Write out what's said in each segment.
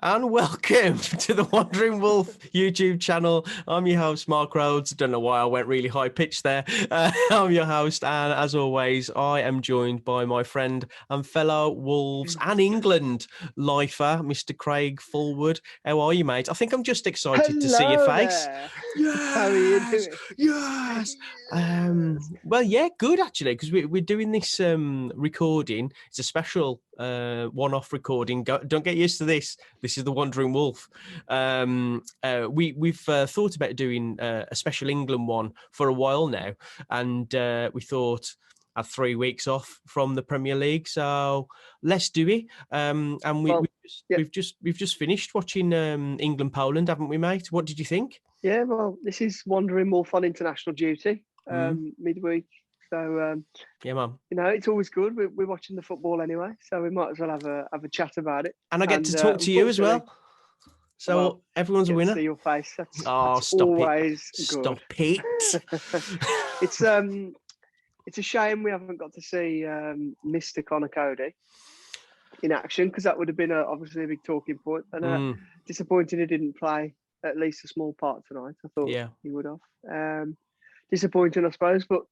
And welcome to the Wandering Wolf YouTube channel. I'm your host, Mark Rhodes. Don't know why I went really high pitched there. I'm your host, and as always, I am joined by my friend and fellow Wolves and England lifer, Mr. Craig Fulwood. How are you, mate? I think I'm just excited to see your Hello face. there. How are you Yes, doing? yes. Well, yeah, good actually, because we're doing this recording. It's a special one-off recording. Don't get used to this. This is the Wandering Wolf. We've thought about doing a special England one for a while now, and we thought had 3 weeks off from the Premier League, so let's do it. And Yeah, we've just finished watching England Poland, haven't we, mate? What did you think? yeah. Well, this is Wandering Wolf on international duty midweek. So Yeah, man. it's always good. We're watching the football anyway, so we might as well have a chat about it. And I get to And talk to you as unfortunately, well. well, So everyone's a get to winner. see your face. That's Oh, that's stop it. always Stop good. it. It's a shame we haven't got to see Mr. Conor Coady in action, because that would have been obviously a big talking point. And disappointing he didn't play at least a small part tonight. I thought Yeah. he would have. Disappointing, I suppose, but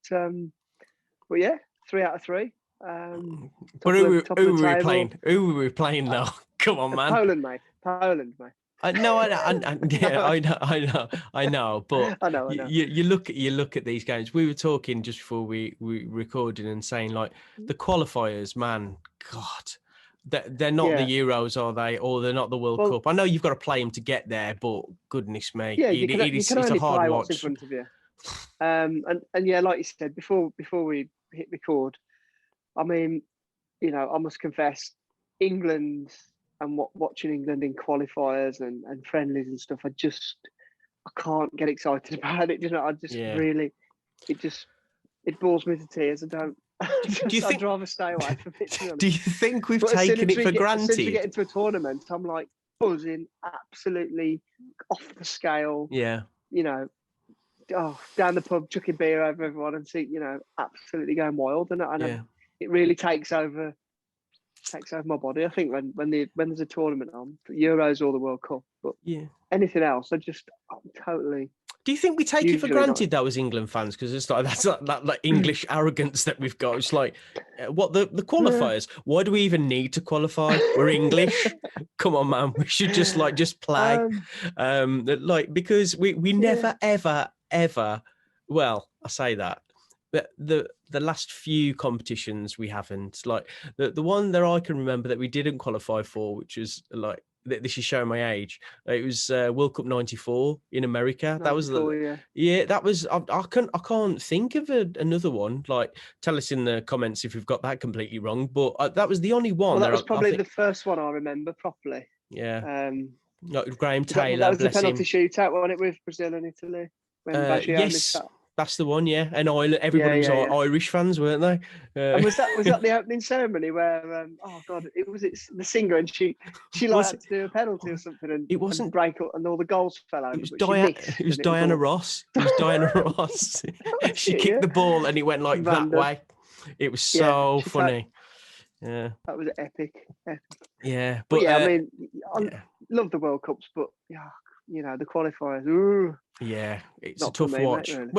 yeah, 3 out of 3. But Top of the who were we table. playing? Who were we playing though? Come on, man. Poland, mate. Poland, mate. No, yeah, I know. But I know. you look at these games. We were talking just before we recorded and saying like the qualifiers, man. God, they're not the Euros, are they? Or they're not the World Well, Cup. I know you've got to play them to get there, but goodness me, yeah, you can it's a only hard play what's in watch. front of you. And yeah, like you said before we hit record, I mean, I must confess, England and watching England in qualifiers and friendlies and stuff, I can't get excited about it. I just really, it bores me to tears. I don't. I'd rather stay away from it. To be honest. Do you think we've taken it for granted? As soon as we get into a tournament, I'm like buzzing, absolutely off the scale. Yeah. Down the pub, chucking beer over everyone and see, absolutely going wild. And it really takes over my body. I think when there's a tournament on, the Euros or the World Cup, but anything else, I'm totally. Do you think we take it for granted though as England fans? Because it's like that's that English arrogance that we've got. It's like what the qualifiers? Why do we even need to qualify? We're English. Come on, man. We should just play. Because we never ever. Well, I say that. But the last few competitions we haven't, like the one that I can remember that we didn't qualify for, which was like, this is showing my age. It was World Cup '94 in America. That was that was. I can't think of another one. Like, tell us in the comments if we've got that completely wrong. But that was the only one. Well, that was probably the first one I remember properly. Yeah. Like Graham Taylor. That was the penalty shootout, wasn't it, with Brazil and Italy? Yes. That's the one, yeah. And Ireland, everybody was Irish fans, weren't they? And was that the opening ceremony where it was the singer and she like had to do a penalty or something and it wasn't and break up and all the goals fell over. It was Diana Ross. It was Diana Ross. She kicked the ball and it went like that way. It was so funny. Yeah, that was epic. Yeah, but I mean, I love the World Cups, but the qualifiers. Ooh. Yeah, it's a tough watch. Mate, really.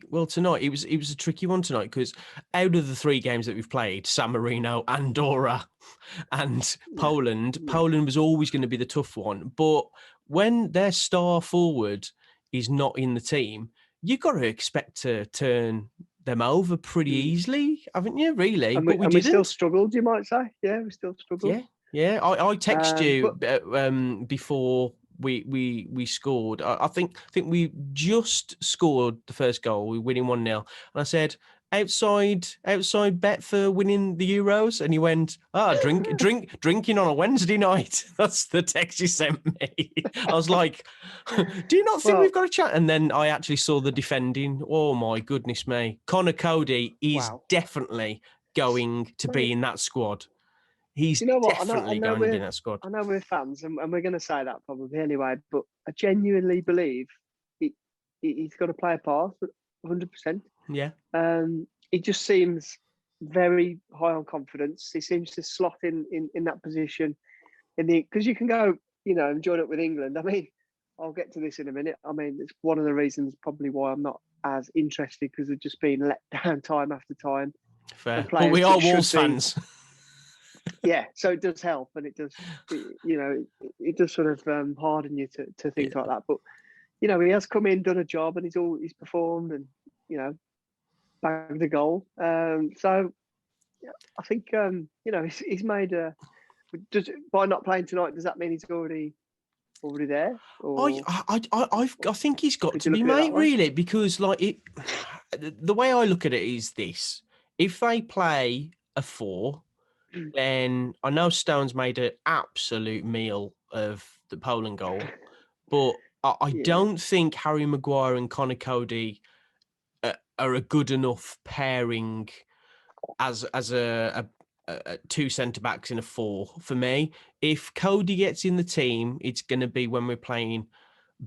Well, tonight it was a tricky one tonight because out of the 3 games that we've played, San Marino, Andorra, and Poland, Poland was always going to be the tough one. But when their star forward is not in the team, you've got to expect to turn them over pretty easily, haven't you? Really, but we still struggled. You might say, we still struggled. Yeah. I text you before we scored. I think we just scored the first goal. We were winning 1-0, and I said outside bet for winning the Euros, and he went, drinking on a Wednesday night. That's the text he sent me. I was like, do you not think we've got a chat? And then I actually saw the defending. Oh my goodness me, Conor Coady is definitely going to be in that squad. He's definitely going to be in that squad. I know we're fans, and we're going to say that probably anyway, but I genuinely believe he's got to play a part, 100%. Yeah. He just seems very high on confidence. He seems to slot in that position because you can go, and join up with England. I mean, I'll get to this in a minute. I mean, it's one of the reasons probably why I'm not as interested, because they've just been let down time after time. Fair, And but players we that are should Wolves be- fans. Yeah, so it does help, and it does, it does sort of harden you to things like that. But he has come in, done a job, and he's performed, and bagged a goal. So I think he's made a. By not playing tonight, does that mean he's already there? Or I think he's got did to you be, look at it mate, that way? really, because like it. The way I look at it is this: if they play a 4, then I know Stone's made an absolute meal of the Poland goal, but I Yeah, don't think Harry Maguire and Conor Coady are a good enough pairing as a two centre backs in a 4 for me. If Coady gets in the team, it's going to be when we're playing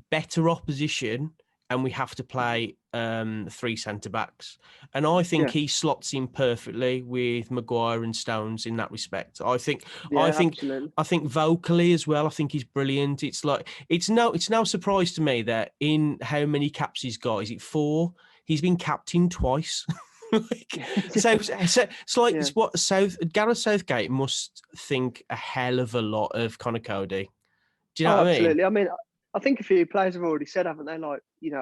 better opposition and we have to play 3 centre backs. And I think yeah, he slots in perfectly with Maguire and Stones in that respect. I think absolutely. I think vocally as well, I think he's brilliant. It's like it's no surprise to me that in how many caps he's got, is it 4? He's been captain twice. It's like Yeah. it's what Gareth Southgate must think a hell of a lot of Conor Coady. Do you know Oh, what I mean? absolutely. I mean, I think a few players have already said, haven't they? Like,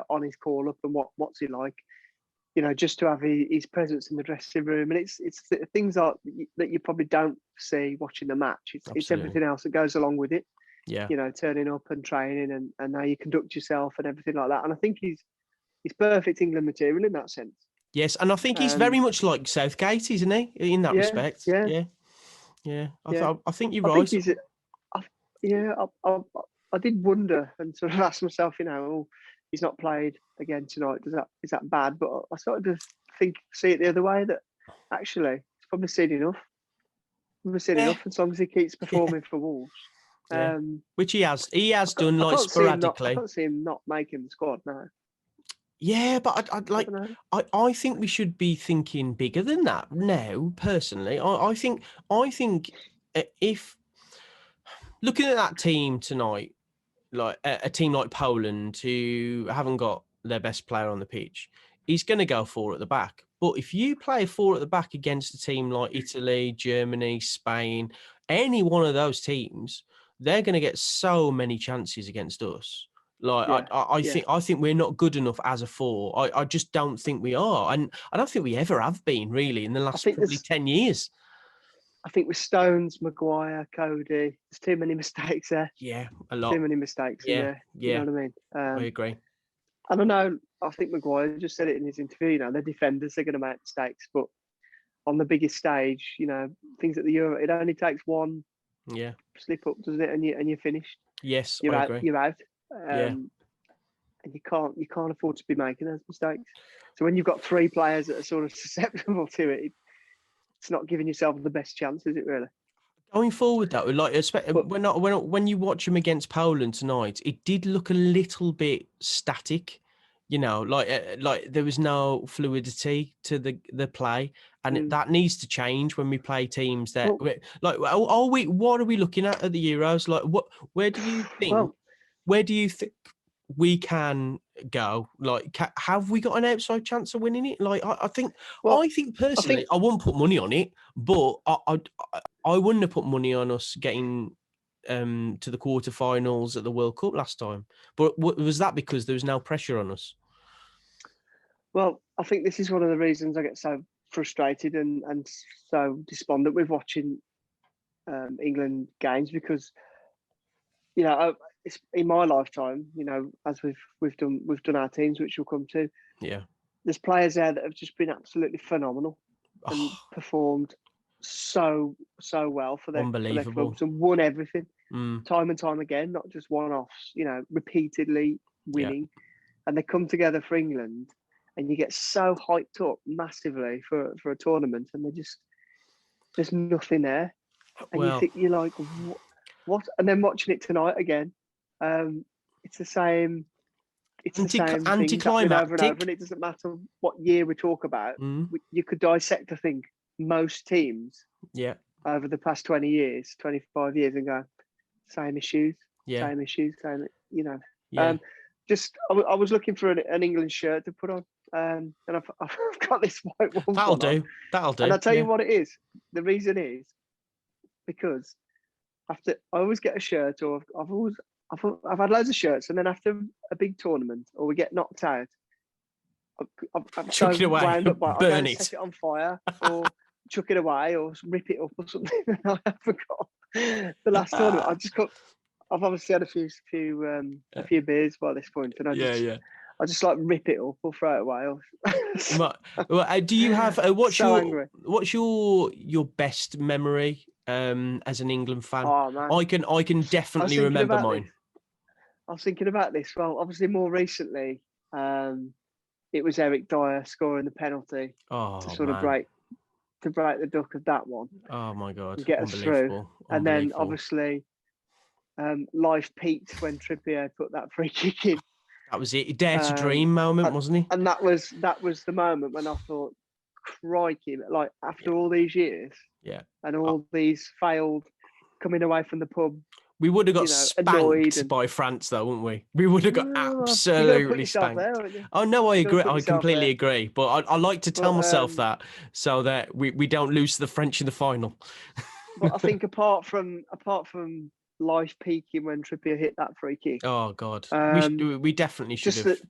on his call up, and what's he like? Just to have his presence in the dressing room, and it's things that you probably don't see watching the match. It's Absolutely. everything else that goes along with it. Yeah. Turning up and training, and how you conduct yourself and everything like that. And I think he's perfect England material in that sense. Yes, and I think he's very much like Southgate, isn't he? In that respect. Yeah. Yeah. Yeah. I think you're I think right. he's. I did wonder and sort of ask myself, he's not played again tonight. Is that bad? But I started to see it the other way, that actually he's probably seen enough. As long as he keeps performing for Wolves. Yeah. Which he has. He has done like sporadically. I can't see him not making the squad now. Yeah, but I think we should be thinking bigger than that now. Personally, I think if looking at that team tonight, like a team like Poland who haven't got their best player on the pitch, he's going to go 4 at the back. But if you play 4 at the back against a team like Italy, Germany, Spain, any one of those teams, they're going to get so many chances against us. Like I think we're not good enough as a 4. I just don't think we are, and I don't think we ever have been really in the last probably 10 years. I think with Stones, Maguire, Coady, there's too many mistakes there. Yeah, a lot. Too many mistakes in there. Yeah, You know what I mean? I agree. And I know, I think Maguire just said it in his interview, they're defenders, they're going to make mistakes. But on the biggest stage, things at the Euro, it only takes one slip up, doesn't it? And you're finished. Yes, You're I out. agree. You're out. Yeah. And you can't afford to be making those mistakes. So when you've got 3 players that are sort of susceptible to it, it's not giving yourself the best chance, is it really? Going forward, though, like when you watch them against Poland tonight, it did look a little bit static. Like there was no fluidity to the play, and that needs to change when we play teams that what are we looking at the Euros? Like where do you think we can go? Like, have we got an outside chance of winning it? Like, I think personally, I wouldn't put money on it, but I wouldn't have put money on us getting to the quarterfinals at the World Cup last time. But was that because there was no pressure on us? Well, I think this is one of the reasons I get so frustrated and so despondent with watching England games, because it's in my lifetime, as we've done our teams, which we'll come to. Yeah, there's players there that have just been absolutely phenomenal and performed so well for their clubs and won everything time and time again, not just one-offs. Repeatedly winning, and they come together for England, and you get so hyped up massively for a tournament, and there's nothing there, and you're like, what? And then watching it tonight again, it's the same. It's the same thing happening over and over, and it doesn't matter what year we talk about. You could dissect, I think, most teams over the past 20 years, 25 years, and go, same issues, Yeah. same issues, same, you know. Yeah. Just I was looking for an England shirt to put on, and I've got this white one. That'll do. That'll do. And I'll tell yeah. you what it is. The reason is because after I always get a shirt, or I've had loads of shirts, and then after a big tournament or we get knocked out, I'm Chuck so it away, wound up by I go burn and it. set it on fire, or chuck it away, or rip it up, or something. I forgot the last tournament. I've obviously had a few beers by this point, and I just like rip it up or throw it away. Do you have Angry. what's your best memory as an England fan? Oh man, I can definitely remember mine. I was thinking about this. Well, obviously more recently, it was Eric Dyer scoring the penalty to sort of break the duck of that one. Oh my God, and get us through. And then obviously, life peaked when Trippier put that free kick in. That was it. Dare to dream moment, wasn't he? And that was the moment when I thought, crikey, like after all these years, and all these failed coming away from the pub. We would have got spanked by France, though, wouldn't we? We would have got absolutely spanked. There, oh no, I agree. I completely agree. But I like to tell myself that so that we don't lose to the French in the final. But I think apart from life peaking when Trippier hit that free kick. Oh God, we definitely should have. Just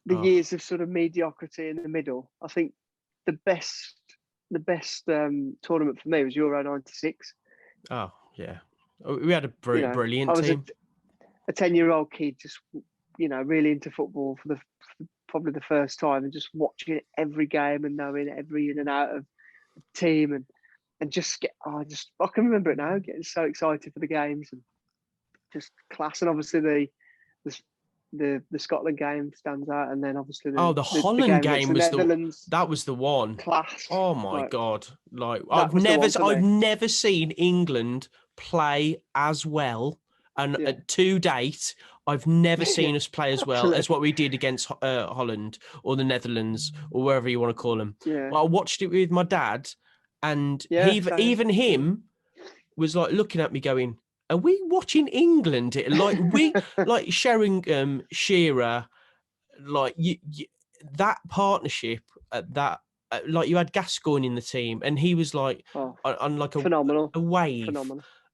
the years of sort of mediocrity in the middle. I think the best tournament for me was Euro '96. Oh yeah, we had a brilliant team. I was a 10-year-old kid, just really into football for probably the first time, and just watching every game and knowing every in and out of the team and I can remember it now, getting so excited for the games and just class. And obviously the Scotland game stands out, and then obviously the Holland game was that was the one. Class. Oh my God! Like I've never seen England play as well, and to date, I've never seen us play as well as what we did against Holland or the Netherlands or wherever you want to call them. Yeah. I watched it with my dad. And even him was like looking at me going, are we watching England? Like sharing Shearer, like that partnership like you had Gascoigne in the team, and he was like on like a wave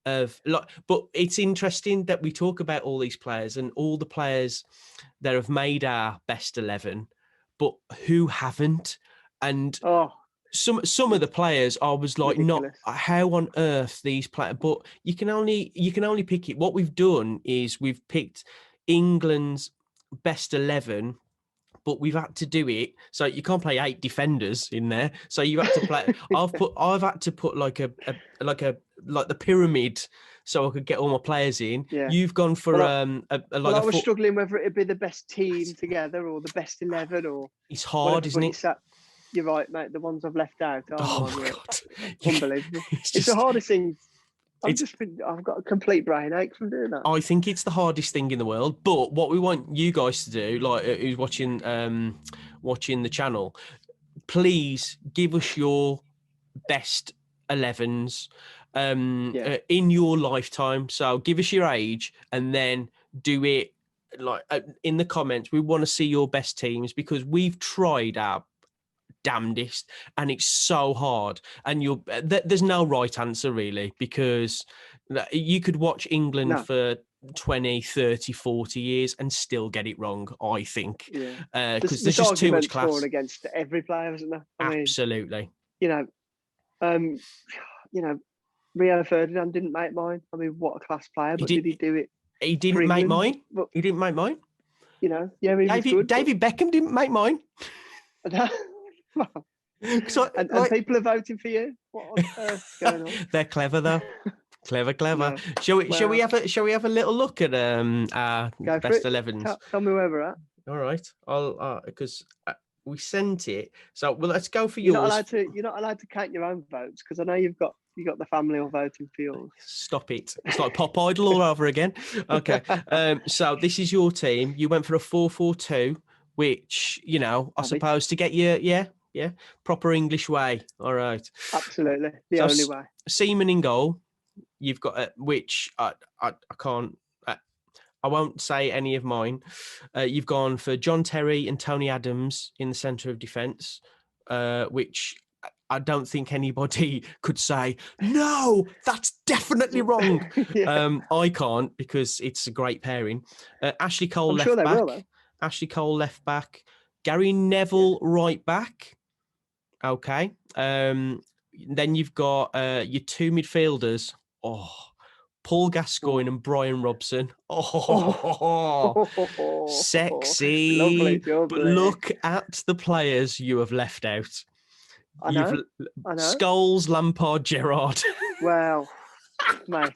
of like. But it's interesting that we talk about all these players and all the players that have made our best 11, but who haven't, and. Some of the players I was like, ridiculous. Not how on earth these players, but you can only pick it. What we've done is we've picked England's best 11, but we've had to do it so you can't play 8 defenders in there. So you have to play. I've had to put like the pyramid so I could get all my players in. Yeah. You've gone for I was struggling whether it'd be the best team together or the best 11 or. It's hard, isn't it? You're right, mate. The ones I've left out. Oh my God. Unbelievable. It's the hardest thing. I've got a complete brain ache from doing that. I think it's the hardest thing in the world. But what we want you guys to do, like who's watching the channel, please give us your best 11s in your lifetime. So give us your age and then do it like in the comments. We want to see your best teams because we've tried our damnedest and it's so hard, and there's no right answer really, because you could watch England for 20, 30, 40 years and still get it wrong, I think, because there's just too much class for and against every player, isn't there? Absolutely. Rio Ferdinand didn't make mine. I mean, what a class player, but did he do it? He didn't make mine. He didn't make mine. He was good, David Beckham didn't make mine. And people are voting for you. What on earth is going on? They're clever though. Clever. No. Shall we have a little look at our best 11s? Tell me where we're at. All right. I'll because we sent it. So let's go for yours. You're not allowed to count your own votes because I know you've got the family all voting for yours. Stop it. It's like Pop Idol all over again. Okay. So this is your team. You went for a 4-4-2, which, I suppose to get you, proper English way. All right. Absolutely. The only way. Seaman in goal. You've got which I can't. I won't say any of mine. You've gone for John Terry and Tony Adams in the centre of defence, which I don't think anybody could say, no, that's definitely wrong. Yeah. I can't because it's a great pairing. Ashley Cole I'm sure left they back. will, though. Ashley Cole left back. Gary Neville right back. Okay. Then you've got your two midfielders. Oh, Paul Gascoigne and Brian Robson. Oh, Lovely, sexy. But jubbly. look at the players you have left out. I know. Scholes, Lampard, Gerrard. Well, mate.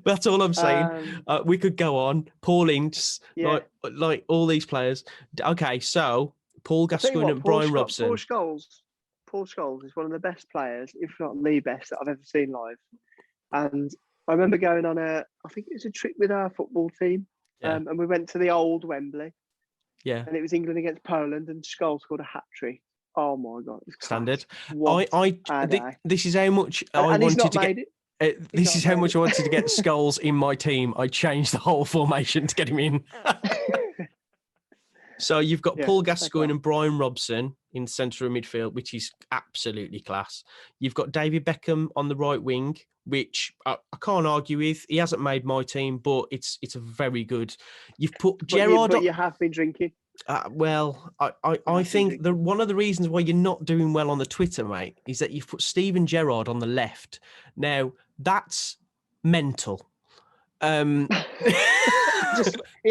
That's all I'm saying. We could go on. Paul Ince, Yeah. like all these players. Okay, so Paul Gascoigne and Brian Robson. Paul Scholes is one of the best players, if not the best, that I've ever seen live. And I remember going on I think it was a trip with our football team. Yeah. And we went to the old Wembley. Yeah. And it was England against Poland, and Scholes scored a hat trick. Oh my God. Standard. Day. This is how much I and he's wanted not to made get. it. This is how much I wanted to get Scholes in my team. I changed the whole formation to get him in. So you've got Paul Gascoigne and Brian Robson in centre of midfield, which is absolutely class. You've got David Beckham on the right wing, which I can't argue with. He hasn't made my team, but it's a very good. You've put Gerrard. But you have been drinking. Well, I think one of the reasons why you're not doing well on the Twitter, mate, is that you've put Steven Gerrard on the left. Now, that's mental. He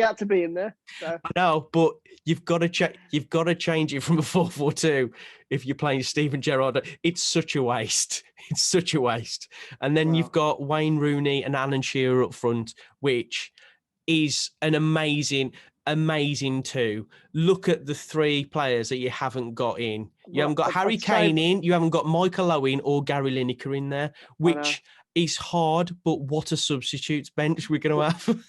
had to be in there. So. I know, but you've got to change it from a 4-4-2 if you're playing Steven Gerrard. It's such a waste. It's such a waste. And then you've got Wayne Rooney and Alan Shearer up front, which is an amazing two. Look at the three players that you haven't got in. You haven't got Harry Kane in. You haven't got Michael Owen or Gary Lineker in there, which is hard. But what a substitutes bench we're going to have.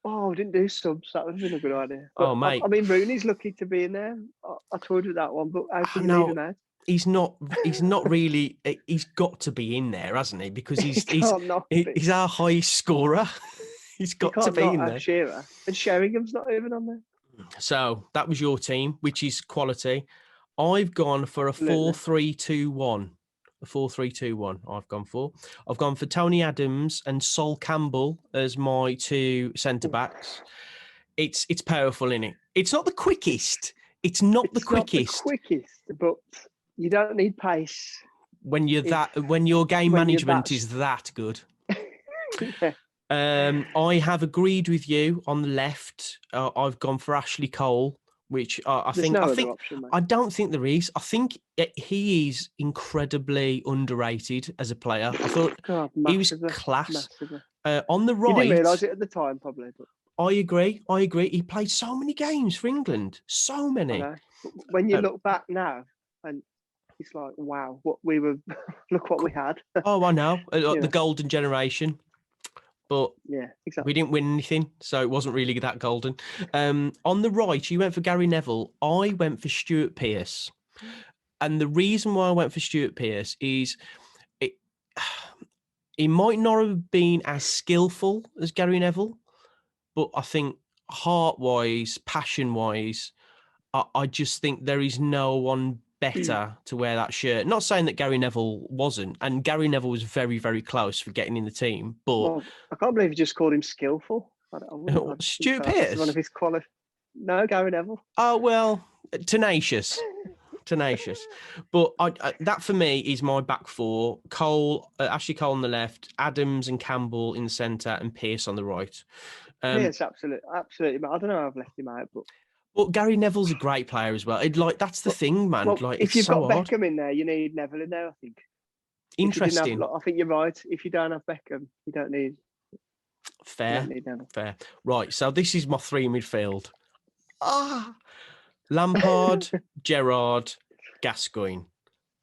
Oh, didn't do subs. That would have been a good idea. But, mate. I mean, Rooney's lucky to be in there. I told you that one, but how can you leave him out? He's not really. He's got to be in there, hasn't he? Because he's our highest scorer. He's got to be in there. Shearer. And Sheringham's not even on there. So that was your team, which is quality. I've gone for a 4-3-2-1. A 4-3-2-1. I've gone for Tony Adams and Sol Campbell as my two centre backs. It's powerful, isn't it? It's not the quickest. It's not the quickest, but you don't need pace when your game management is that good. Yeah. I have agreed with you on the left. I've gone for Ashley Cole, which I don't think there is. I think he is incredibly underrated as a player. I thought he was class. On the right, you didn't realise it at the time, probably. But... I agree. He played so many games for England, so many. When you look back now, and it's like, wow, what we were. Look what we had. Oh, I know, the golden generation. But yeah, exactly. We didn't win anything, so it wasn't really that golden. On the right, you went for Gary Neville. I went for Stuart Pearce. And the reason why I went for Stuart Pearce is he might not have been as skillful as Gary Neville, but I think heart-wise, passion-wise, I just think there is no one better to wear that shirt. Not saying that Gary Neville wasn't, and Gary Neville was very, very close for getting in the team. But I can't believe you just called him skillful. Stuart Pearce, one of his quality. No, Gary Neville. Oh well, tenacious. But that for me is my back four: Cole, Ashley Cole on the left, Adams and Campbell in the centre, and Pearce on the right. Pearce, absolutely. I don't know how I've left him out, but. Well, Gary Neville's a great player as well. That's the thing, man. Well, if you've got Beckham in there, you need Neville in there, I think. Interesting. I think you're right. If you don't have Beckham, you don't need. Fair. Fair. Right. So this is my three midfield. Lampard, Gerrard, Gascoigne.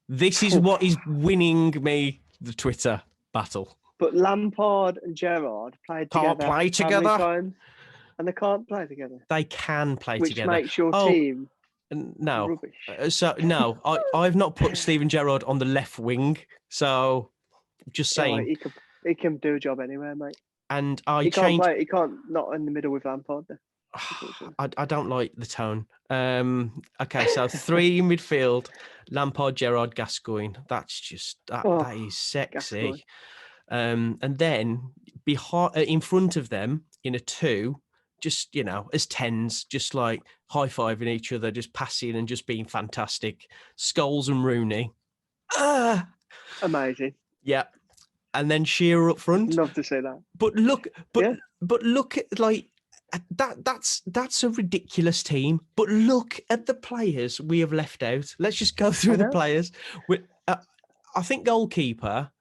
This is what is winning me the Twitter battle. But Lampard and Gerrard played together. Can't play together. And they can't play together. They can play together. Which makes your team rubbish. So no, I've not put Steven Gerrard on the left wing. So just saying. He can do a job anywhere, mate. And I He can't changed. play. He can't not in the middle with Lampard. There, unfortunately. I don't like the tone. Okay, so 3 in midfield: Lampard, Gerrard, Gascoigne. That's just that Oh, that is sexy. Gascoigne. And then behind, in front of them in a 2, just as tens, just like high fiving each other, just passing and just being fantastic. Scholes and Rooney. Amazing. Yeah. And then Shearer up front. Love to see that. But look at like that's a ridiculous team. But look at the players we have left out. Let's just go through the players. I think goalkeeper.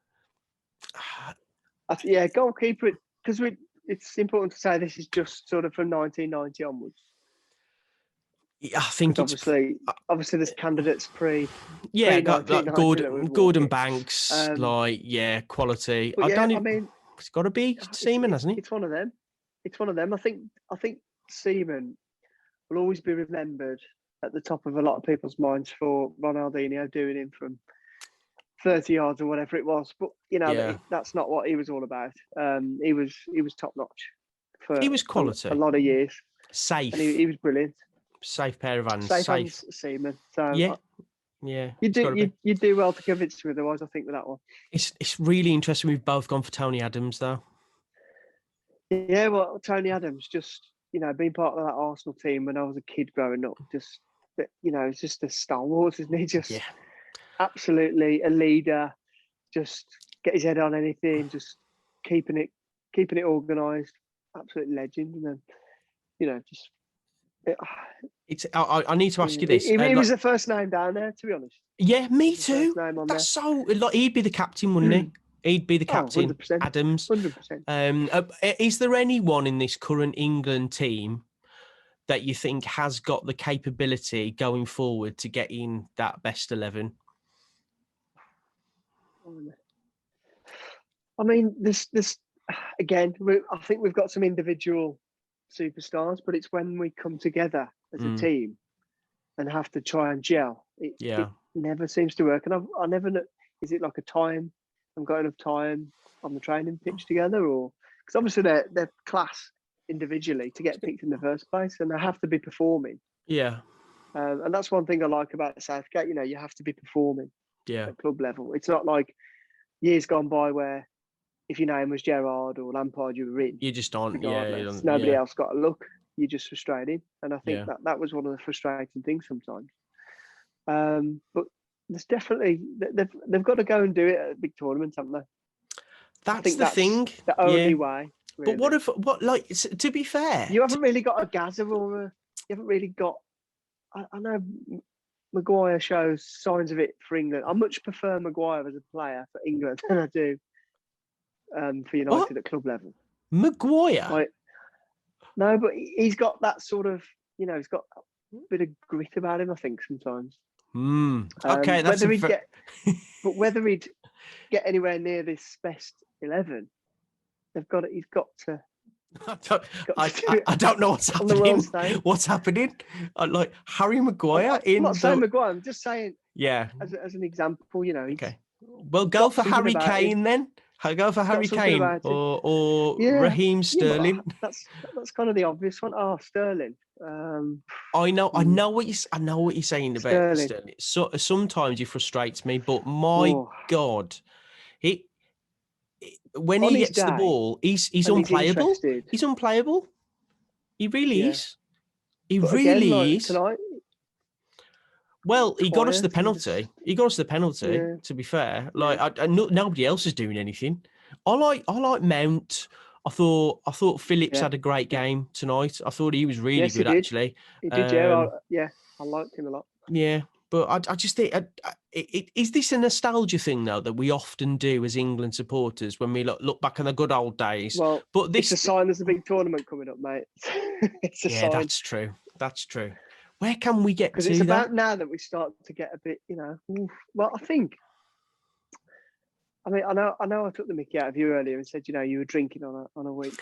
Goalkeeper. Because it's important to say this is just sort of from 1990 onwards. I think it's obviously there's candidates pre. Yeah, got like Gordon Banks, quality. It's got to be Seaman, hasn't he? It's one of them. I think Seaman will always be remembered at the top of a lot of people's minds for Ronaldinho doing him from 30 yards or whatever it was. But that's not what he was all about. He was top notch. He was quality a lot of years. Safe. And he was brilliant. Safe pair of hands. Safe hands, Seaman. So yeah. You do well to convince me otherwise, I think, with that one. It's really interesting. We've both gone for Tony Adams, though. Yeah, well, Tony Adams, just being part of that Arsenal team when I was a kid growing up, just it's just a stalwart, isn't he? Just absolutely a leader. Just get his head on anything. Just keeping it organised. Absolute legend, and then just. I need to ask you this. He was the first name down there, to be honest. Yeah, me too. That's so. He'd be the captain, wouldn't he? He'd be the captain. 100%, Adams. 100%. Is there anyone in this current England team that you think has got the capability going forward to get in that best 11? I mean, this again. I think we've got some individual superstars, but it's when we come together as a team and have to try and gel. It never seems to work. And I never know, is it like a time? I've got enough time on the training pitch together, or because obviously they're class individually to get picked in the first place, and they have to be performing. Yeah. And that's one thing I like about Southgate. You have to be performing at club level. It's not like years gone by where if your name was Gerrard or Lampard, you were in. You just aren't. Nobody else got a look. You're just frustrated, and I think that was one of the frustrating things sometimes. But there's definitely they've got to go and do it at a big tournament, haven't they? That's the thing. The only way. Really. But to be fair, you haven't really got a Gaza or you haven't really got. I know Maguire shows signs of it for England. I much prefer Maguire as a player for England than I do for United at club level. Maguire? No, but he's got that sort of, he's got a bit of grit about him, I think, sometimes. Okay, that's but whether he'd get anywhere near this best 11, he's got to. I don't know what's happening. What's happening? Like Harry Maguire I'm not saying Maguire. I'm just saying. Yeah. As an example, Okay. Well, go for Harry Kane then. Go for Harry Kane or Raheem Sterling. Well, that's kind of the obvious one. Oh, Sterling. I know what you're saying about Sterling. So sometimes he frustrates me, but my God, when he gets the ball, he's unplayable. He's unplayable. He really is. He really is. Tonight, well, he got us the penalty. To be fair, nobody else is doing anything. I like Mount. I thought Phillips had a great game tonight. I thought he was really good, actually. He did, I liked him a lot. Yeah, but I just think, is this a nostalgia thing though that we often do as England supporters when we look back on the good old days? Well, it's a sign there's a big tournament coming up, mate. It's a sign. That's true. That's true. Where can we get to? Because it's about now that we start to get a bit, Well, I think. I mean, I know. I took the mickey out of you earlier and said, you were drinking on a week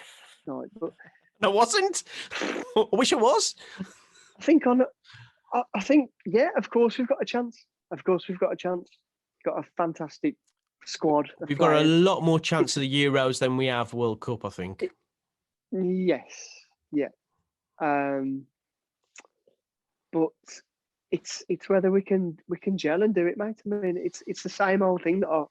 night, but I wasn't. I wish I was. I think of course we've got a chance. Got a fantastic squad. Of We've got a players. lot more chance of the Euros than we have World Cup, I think. Yes, yeah. But it's whether we can gel and do it, mate. I mean, it's the same old thing that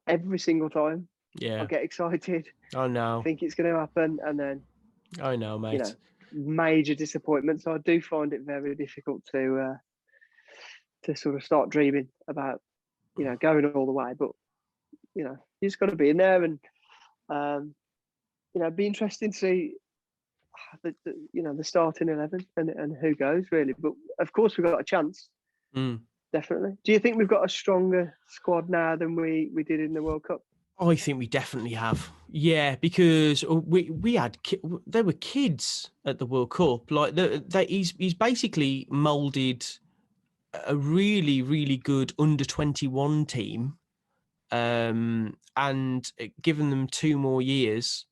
every single time I Yeah, get excited, I know. think it's going to happen, and then I know, mate. major disappointment. So I do find it very difficult to sort of start dreaming about going all the way. But you just got to be in there, and be interesting to see the starting 11 and who goes really. But of course, we've got a chance. Definitely. Do you think we've got a stronger squad now than we did in the World Cup? I think we definitely have. Yeah, because we had there were kids at the World Cup. Like he's basically molded a really, really good under-21 team, and given them 2 more years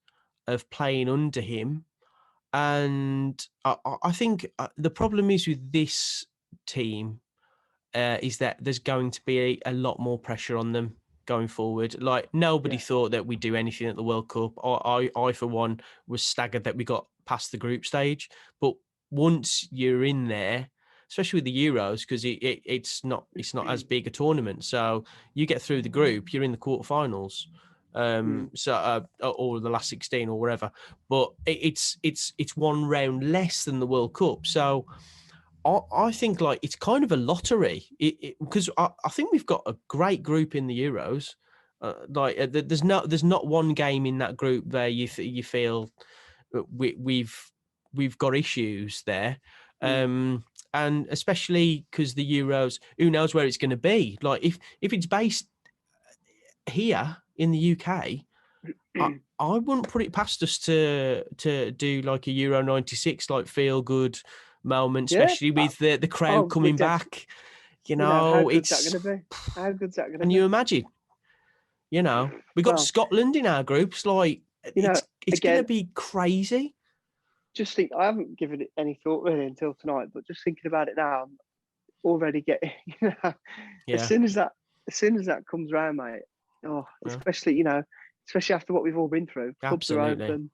of playing under him. And I think the problem is with this team is that there's going to be a lot more pressure on them going forward. Like nobody thought that we'd do anything at the World Cup. I for one was staggered that we got past the group stage. But once you're in there, especially with the Euros, because it's not as big a tournament, so you get through the group, you're in the quarterfinals. Or the last 16 or whatever, but it's one round less than the World Cup. So I think like it's kind of a lottery because I think we've got a great group in the Euros. There's not one game in that group where you feel we've got issues there, and especially because the Euros, who knows where it's going to be? Like if it's based here in the UK, I wouldn't put it past us to do like a Euro 96 like feel good moment, especially with the crowd coming back. How good's it's that going to be? How good's that going to can be? you imagine? We got Scotland in our groups. Like it's going to be crazy. Just think, I haven't given it any thought really until tonight, but just thinking about it now, I'm already getting. As soon as that comes around, mate. Especially especially after what we've all been through. Clubs are open,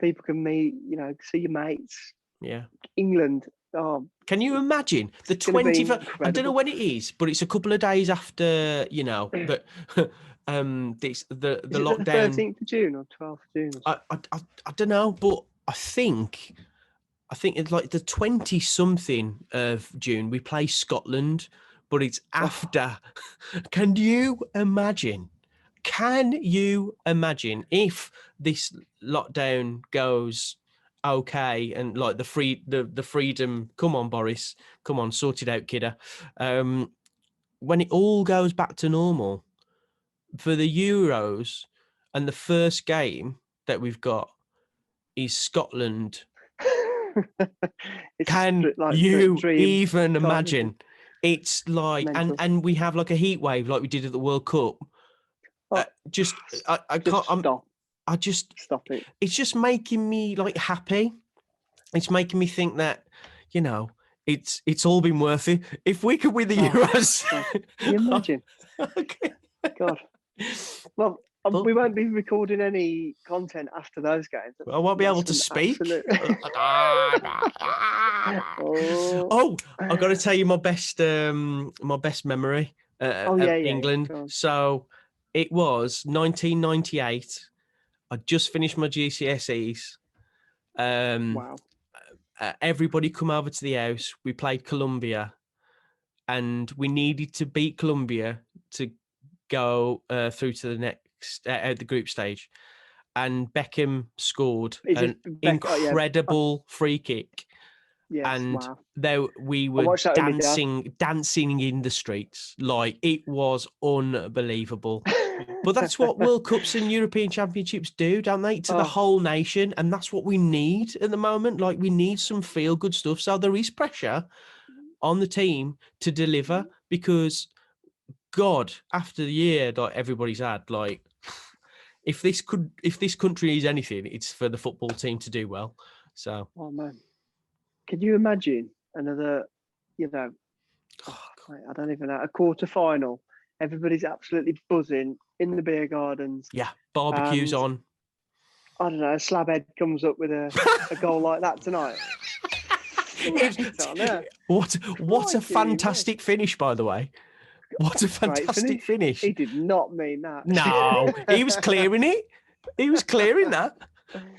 people can meet. See your mates. Yeah, England. Can you imagine the 20th? I don't know when it is, but it's a couple of days after the the lockdown. The 13th of June or 12th of June. I don't know, but I think it's like the 20 something of June. We play Scotland, but it's after. Can you imagine? Can you imagine if this lockdown goes okay and like the freedom? Come on, Boris. Come on, sort it out, kidder. When it all goes back to normal for the Euros, and the first game that we've got is Scotland. Can you even imagine? It's like, and we have like a heat wave like we did at the World Cup. I can't. Stop. I just stop it. It's just making me like happy. It's making me think that it's all been worth it. If we could win the Euros, can you imagine? Okay. God. Well, we won't be recording any content after those games. I won't be able to speak. I've got to tell you my best memory of England. Yeah. So it was 1998. I just finished my GCSEs. Wow. Everybody come over to the house. We played Colombia, and we needed to beat Colombia to go through to the next the group stage. And Beckham scored an incredible free kick. Yes, and wow. We were dancing in the streets. Like, it was unbelievable. But that's what World Cups and European Championships do, don't they? To the whole nation. And that's what we need at the moment. Like, we need some feel-good stuff. So there is pressure on the team to deliver, because, God, after the year that everybody's had, like, if this country is anything, it's for the football team to do well. So, oh man, can you imagine another? I don't even know, a quarter final Everybody's absolutely buzzing in the beer gardens. Yeah, barbecues And on. I don't know, Slabhead comes up with a goal like that tonight. What a fantastic finish, by the way. What a fantastic finish. He did not mean that. No, he was clearing it. He was clearing that.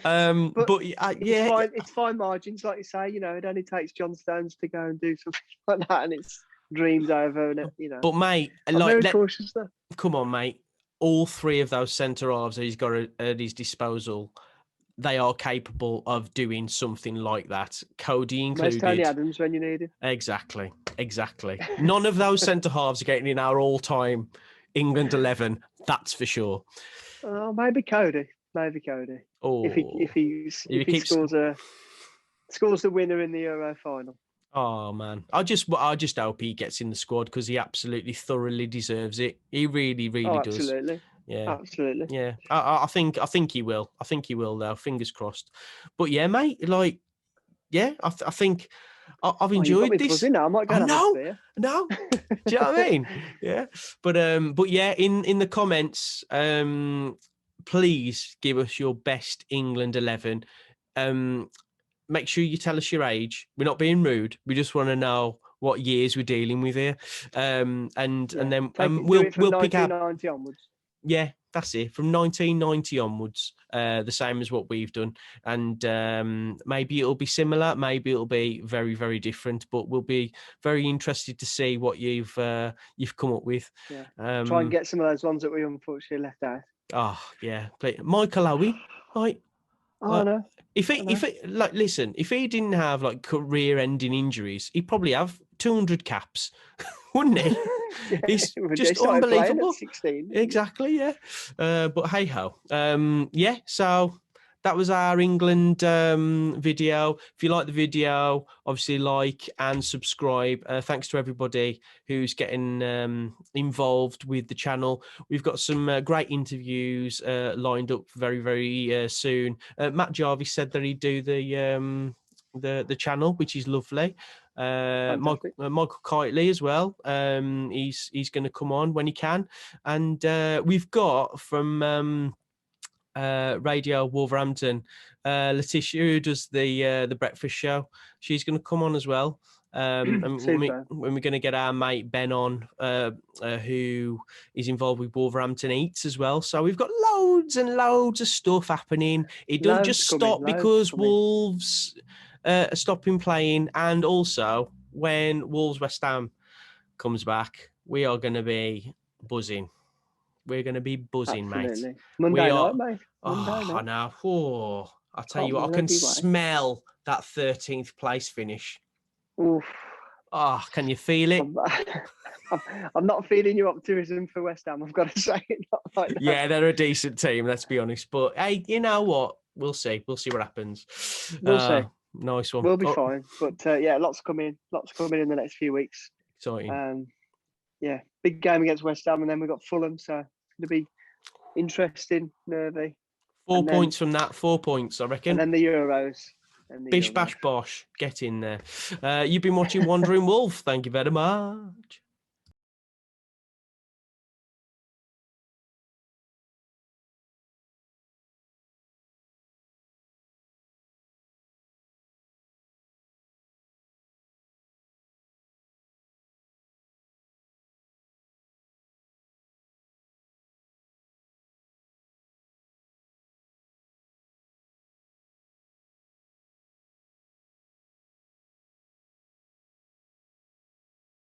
But yeah, fine. It's fine margins, like you say. You know, it only takes John Stones to go and do something like that, and it's dreams over. And you know, but mate, I'm very cautious though. Come on, mate. All three of those centre halves that he's got at his disposal, they are capable of doing something like that. Coady included. Where's Tony Adams when you need him? Exactly. None of those centre halves are getting in our all-time England 11. That's for sure. Oh, maybe Coady. Oh, if he scores the winner in the Euro final. Oh man, I just hope he gets in the squad because he absolutely thoroughly deserves it. He really does. Absolutely. Yeah, absolutely. Yeah, I think he will. I think he will though. Fingers crossed. But yeah, mate. Like, yeah, I think I've enjoyed this. Now. I might go no. Do you know what I mean? Yeah, but yeah, in the comments, please give us your best England 11. Make sure you tell us your age. We're not being rude. We just want to know what years we're dealing with here. And then we'll pick up 1990 onwards. Yeah, that's it. From 1990 onwards, the same as what we've done. And maybe it'll be similar. Maybe it'll be very, very different. But we'll be very interested to see what you've come up with. Yeah. Try and get some of those ones that we unfortunately left out. Oh yeah, Michael Owen, right? Oh no. If he didn't have like career-ending injuries, he'd probably have 200 caps, wouldn't he? Yeah, he's just unbelievable. At 16. Exactly, yeah. But hey ho, yeah. So that was our England video. If you like the video, obviously like and subscribe. Thanks to everybody who's getting involved with the channel. We've got some great interviews lined up very, very soon. Matt Jarvis said that he'd do the channel, which is lovely. Michael Coady as well. He's going to come on when he can, and we've got from Radio Wolverhampton, Letitia, who does the breakfast show. She's going to come on as well. And when we're going to get our mate Ben on, who is involved with Wolverhampton Eats as well. So we've got loads and loads of stuff happening. It doesn't just stop because Wolves are stopping playing, and also when Wolves West Ham comes back, we are going to be buzzing. We're going to be buzzing, Absolutely. mate. Monday night, mate. I know. Oh, I'll tell you what, I can smell that 13th place finish. Oof. Oh, can you feel it? I'm not feeling your optimism for West Ham, I've got to say. Not like that. Yeah, they're a decent team, let's be honest. But hey, you know what? We'll see. We'll see what happens. We'll see. Nice one. We'll be fine. But yeah, lots coming in the next few weeks. Exciting. Yeah, big game against West Ham, and then we've got Fulham, so it's going to be interesting, nervy. 4 points from that, 4 points, I reckon. And then the Euros. Bish, bash, bosh, get in there. You've been watching Wandering Wolf. Thank you very much.